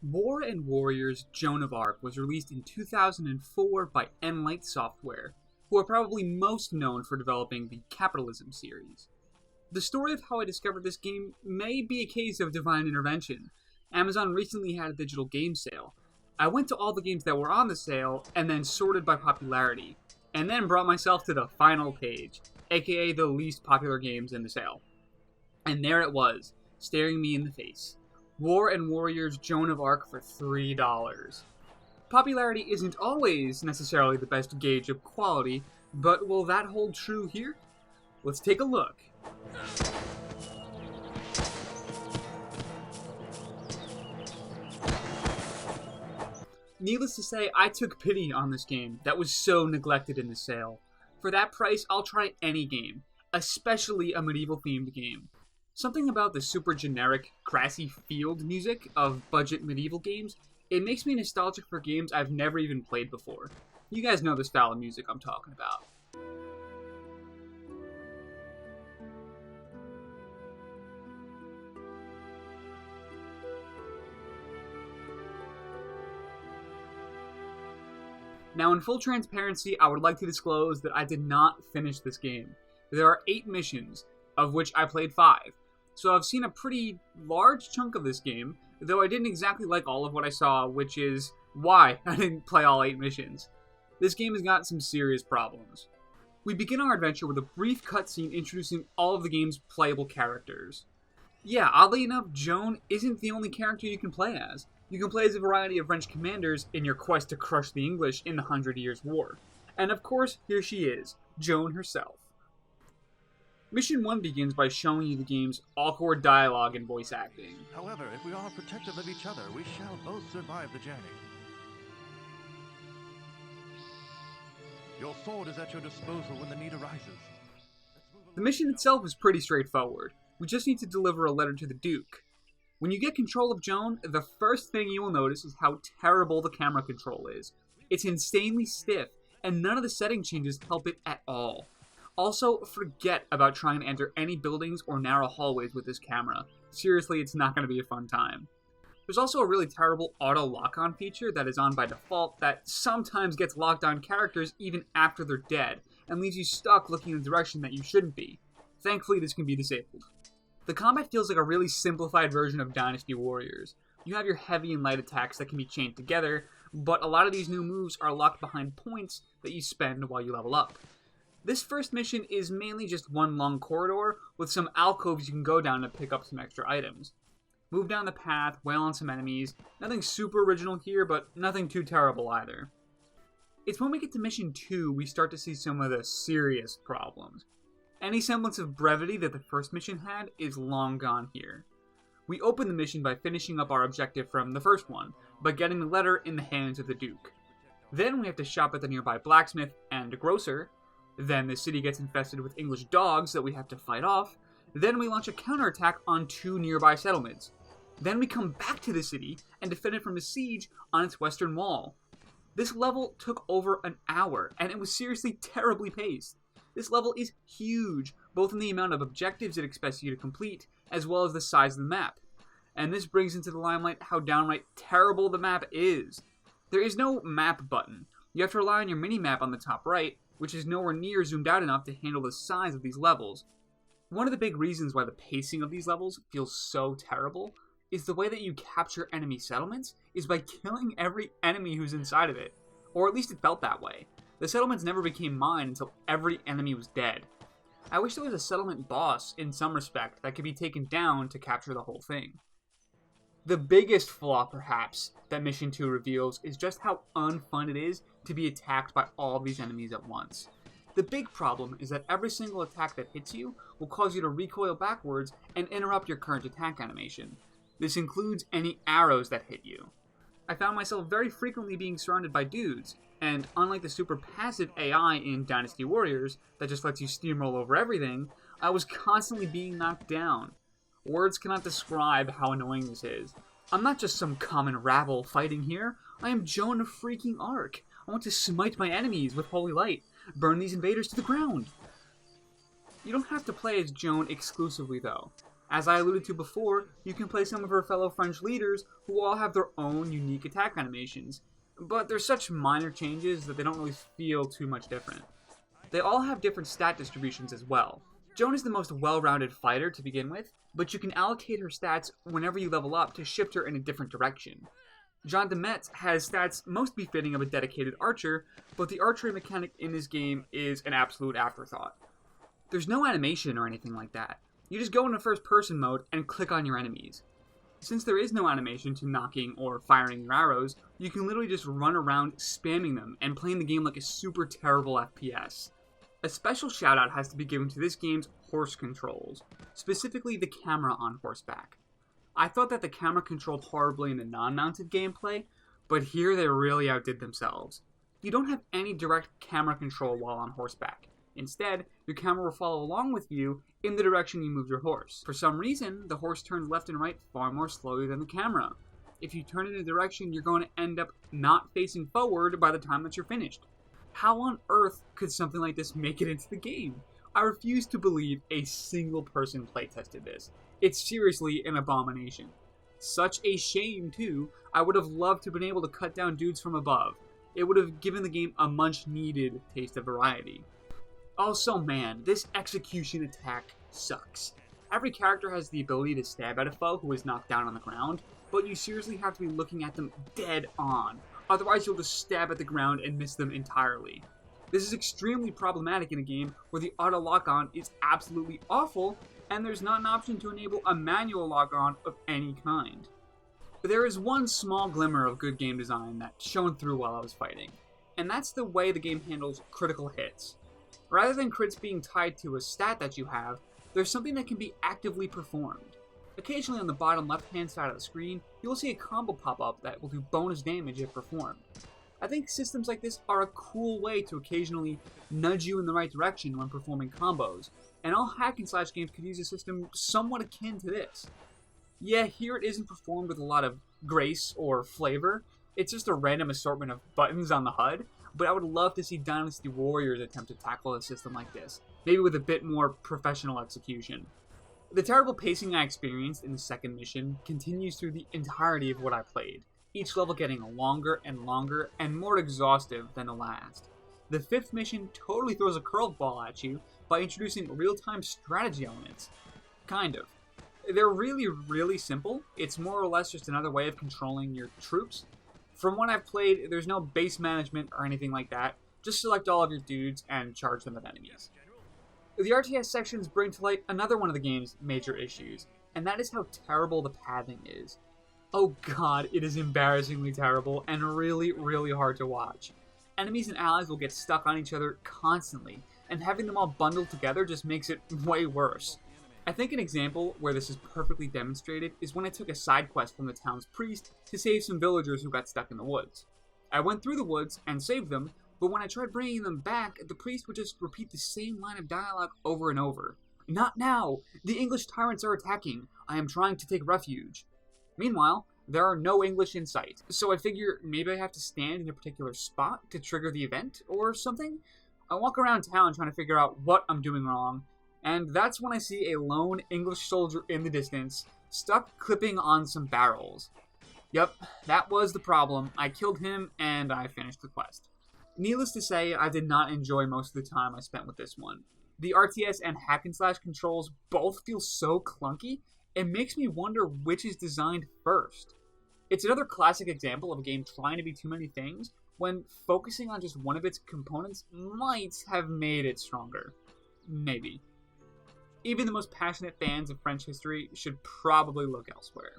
War and Warriors Joan of Arc was released in 2004 by Enlight Software, who are probably most known for developing the Capitalism series. The story of how I discovered this game may be a case of divine intervention. Amazon recently had a digital game sale. I went to all the games that were on the sale and then sorted by popularity, and then brought myself to the final page, aka the least popular games in the sale. And there it was, staring me in the face. War and Warriors Joan of Arc for $3. Popularity isn't always necessarily the best gauge of quality, but will that hold true here? Let's take a look. Needless to say, I took pity on this game that was so neglected in the sale. For that price, I'll try any game, especially a medieval-themed game. Something about the super generic, grassy field music of budget medieval games, it makes me nostalgic for games I've never even played before. You guys know the style of music I'm talking about. Now, in full transparency, I would like to disclose that I did not finish this game. There are 8 missions, of which I played 5. So I've seen a pretty large chunk of this game, though I didn't exactly like all of what I saw, which is why I didn't play all 8 missions. This game has got some serious problems. We begin our adventure with a brief cutscene introducing all of the game's playable characters. Yeah, oddly enough, Joan isn't the only character you can play as. You can play as a variety of French commanders in your quest to crush the English in the 100 Years' War. And of course, here she is, Joan herself. Mission 1 begins by showing you the game's awkward dialogue and voice acting. However, if we are protective of each other, we shall both survive the journey. Your sword is at your disposal when the need arises. The mission itself is pretty straightforward. We just need to deliver a letter to the Duke. When you get control of Joan, the first thing you will notice is how terrible the camera control is. It's insanely stiff, and none of the setting changes help it at all. Also, forget about trying to enter any buildings or narrow hallways with this camera. Seriously, it's not going to be a fun time. There's also a really terrible auto lock-on feature that is on by default that sometimes gets locked on characters even after they're dead, and leaves you stuck looking in a direction that you shouldn't be. Thankfully, this can be disabled. The combat feels like a really simplified version of Dynasty Warriors. You have your heavy and light attacks that can be chained together, but a lot of these new moves are locked behind points that you spend while you level up. This first mission is mainly just one long corridor with some alcoves you can go down to pick up some extra items. Move down the path, wail on some enemies, nothing super original here, but nothing too terrible either. It's when we get to mission 2 we start to see some of the serious problems. Any semblance of brevity that the first mission had is long gone here. We open the mission by finishing up our objective from the first one, by getting the letter in the hands of the Duke. Then we have to shop at the nearby blacksmith and grocer. Then the city gets infested with English dogs that we have to fight off. Then we launch a counterattack on 2 nearby settlements. Then we come back to the city and defend it from a siege on its western wall. This level took over an hour, and it was seriously terribly paced. This level is huge, both in the amount of objectives it expects you to complete, as well as the size of the map. And this brings into the limelight how downright terrible the map is. There is no map button. You have to rely on your mini-map on the top right, which is nowhere near zoomed out enough to handle the size of these levels. One of the big reasons why the pacing of these levels feels so terrible is the way that you capture enemy settlements is by killing every enemy who's inside of it. Or at least it felt that way. The settlements never became mine until every enemy was dead. I wish there was a settlement boss, in some respect, that could be taken down to capture the whole thing. The biggest flaw, perhaps, that Mission 2 reveals is just how unfun it is to be attacked by all these enemies at once. The big problem is that every single attack that hits you will cause you to recoil backwards and interrupt your current attack animation. This includes any arrows that hit you. I found myself very frequently being surrounded by dudes, and unlike the super passive AI in Dynasty Warriors that just lets you steamroll over everything, I was constantly being knocked down. Words cannot describe how annoying this is. I'm not just some common rabble fighting here, I am Joan of freaking Arc. I want to smite my enemies with holy light, burn these invaders to the ground. You don't have to play as Joan exclusively though. As I alluded to before, you can play some of her fellow French leaders who all have their own unique attack animations, but they're such minor changes that they don't really feel too much different. They all have different stat distributions as well. Joan is the most well-rounded fighter to begin with, but you can allocate her stats whenever you level up to shift her in a different direction. Jean de Metz has stats most befitting of a dedicated archer, but the archery mechanic in this game is an absolute afterthought. There's no animation or anything like that. You just go into first person mode and click on your enemies. Since there is no animation to knocking or firing your arrows, you can literally just run around spamming them and playing the game like a super terrible FPS. A special shout out has to be given to this game's horse controls, specifically the camera on horseback. I thought that the camera controlled horribly in the non-mounted gameplay, but here they really outdid themselves. You don't have any direct camera control while on horseback. Instead, your camera will follow along with you in the direction you move your horse. For some reason, the horse turns left and right far more slowly than the camera. If you turn it in a direction, you're going to end up not facing forward by the time that you're finished. How on earth could something like this make it into the game? I refuse to believe a single person playtested this. It's seriously an abomination. Such a shame, too. I would have loved to have been able to cut down dudes from above. It would have given the game a much-needed taste of variety. Also, man, this execution attack sucks. Every character has the ability to stab at a foe who is knocked down on the ground, but you seriously have to be looking at them dead on. Otherwise, you'll just stab at the ground and miss them entirely. This is extremely problematic in a game where the auto lock-on is absolutely awful, and there's not an option to enable a manual lock-on of any kind. But there is one small glimmer of good game design that shone through while I was fighting, and that's the way the game handles critical hits. Rather than crits being tied to a stat that you have, there's something that can be actively performed. Occasionally on the bottom left-hand side of the screen, you will see a combo pop up that will do bonus damage if performed. I think systems like this are a cool way to occasionally nudge you in the right direction when performing combos, and all hack and slash games could use a system somewhat akin to this. Yeah, here it isn't performed with a lot of grace or flavor, it's just a random assortment of buttons on the HUD, but I would love to see Dynasty Warriors attempt to tackle a system like this, maybe with a bit more professional execution. The terrible pacing I experienced in the second mission continues through the entirety of what I played, each level getting longer and longer and more exhaustive than the last. The fifth mission totally throws a curveball at you by introducing real-time strategy elements. Kind of. They're really simple. It's more or less just another way of controlling your troops. From what I've played, there's no base management or anything like that. Just select all of your dudes and charge them at enemies. The RTS sections bring to light another one of the game's major issues, and that is how terrible the pathing is. Oh god, it is embarrassingly terrible and really hard to watch. Enemies and allies will get stuck on each other constantly, and having them all bundled together just makes it way worse. I think an example where this is perfectly demonstrated is when I took a side quest from the town's priest to save some villagers who got stuck in the woods. I went through the woods and saved them, but when I tried bringing them back, the priest would just repeat the same line of dialogue over and over. "Not now! The English tyrants are attacking! I am trying to take refuge." Meanwhile, there are no English in sight, so I figure maybe I have to stand in a particular spot to trigger the event or something? I walk around town trying to figure out what I'm doing wrong, and that's when I see a lone English soldier in the distance, stuck clipping on some barrels. Yep, that was the problem. I killed him, and I finished the quest. Needless to say, I did not enjoy most of the time I spent with this one. The RTS and hack and slash controls both feel so clunky, it makes me wonder which is designed first. It's another classic example of a game trying to be too many things, when focusing on just one of its components might have made it stronger. Maybe. Even the most passionate fans of French history should probably look elsewhere.